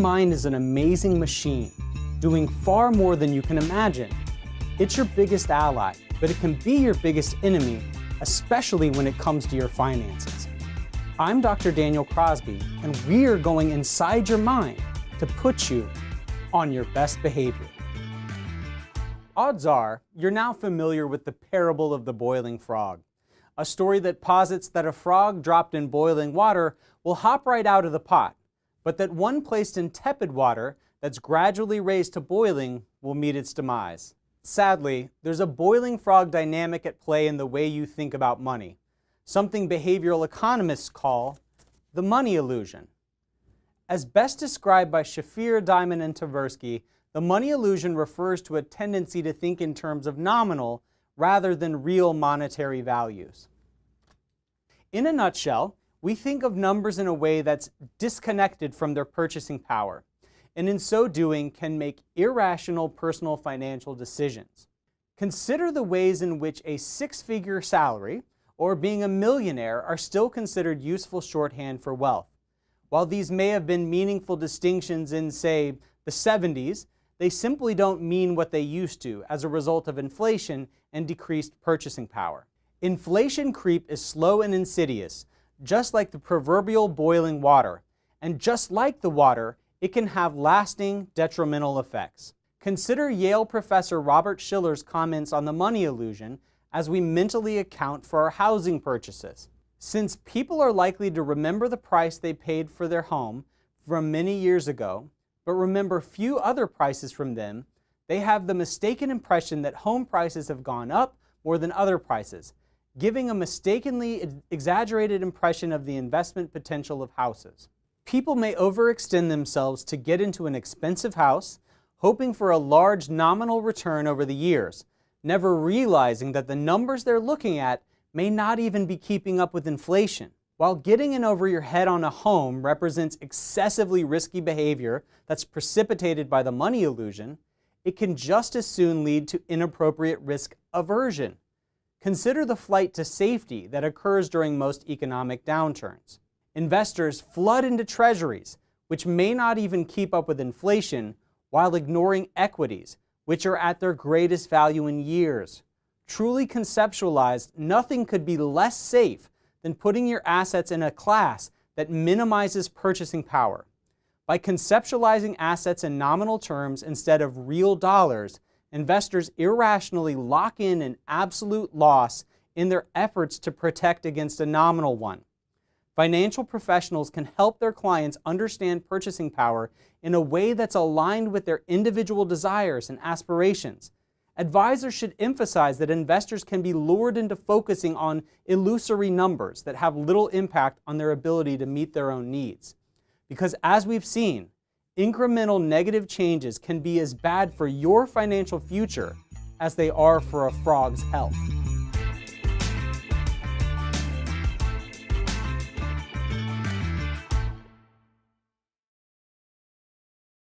mind is an amazing machine, doing far more than you can imagine. It's your biggest ally, but it can be your biggest enemy, especially when it comes to your finances. I'm Dr. Daniel Crosby, and we are going inside your mind to put you on your best behavior. Odds are you're now familiar with the parable of the boiling frog, a story that posits that a frog dropped in boiling water will hop right out of the pot, but that one placed in tepid water that's gradually raised to boiling will meet its demise. Sadly, there's a boiling frog dynamic at play in the way you think about money, something behavioral economists call the money illusion. As best described by Shafir, Diamond, and Tversky, the money illusion refers to a tendency to think in terms of nominal rather than real monetary values. In a nutshell, we think of numbers in a way that's disconnected from their purchasing power, and in so doing can make irrational personal financial decisions. Consider the ways in which a six-figure salary or being a millionaire are still considered useful shorthand for wealth. While these may have been meaningful distinctions in, say, the 70s, they simply don't mean what they used to as a result of inflation and decreased purchasing power. Inflation creep is slow and insidious, just like the proverbial boiling water, and just like the water, it can have lasting detrimental effects. Consider Yale professor Robert Shiller's comments on the money illusion as we mentally account for our housing purchases. Since people are likely to remember the price they paid for their home from many years ago, but remember few other prices from them, they have the mistaken impression that home prices have gone up more than other prices, giving a mistakenly exaggerated impression of the investment potential of houses. People may overextend themselves to get into an expensive house, hoping for a large nominal return over the years, never realizing that the numbers they're looking at may not even be keeping up with inflation. While getting in over your head on a home represents excessively risky behavior that's precipitated by the money illusion, it can just as soon lead to inappropriate risk aversion. Consider the flight to safety that occurs during most economic downturns. Investors flood into treasuries, which may not even keep up with inflation, while ignoring equities, which are at their greatest value in years. Truly conceptualized, nothing could be less safe than putting your assets in a class that minimizes purchasing power. By conceptualizing assets in nominal terms instead of real dollars, investors irrationally lock in an absolute loss in their efforts to protect against a nominal one. Financial professionals can help their clients understand purchasing power in a way that's aligned with their individual desires and aspirations. Advisors should emphasize that investors can be lured into focusing on illusory numbers that have little impact on their ability to meet their own needs. Because as we've seen, incremental negative changes can be as bad for your financial future as they are for a frog's health.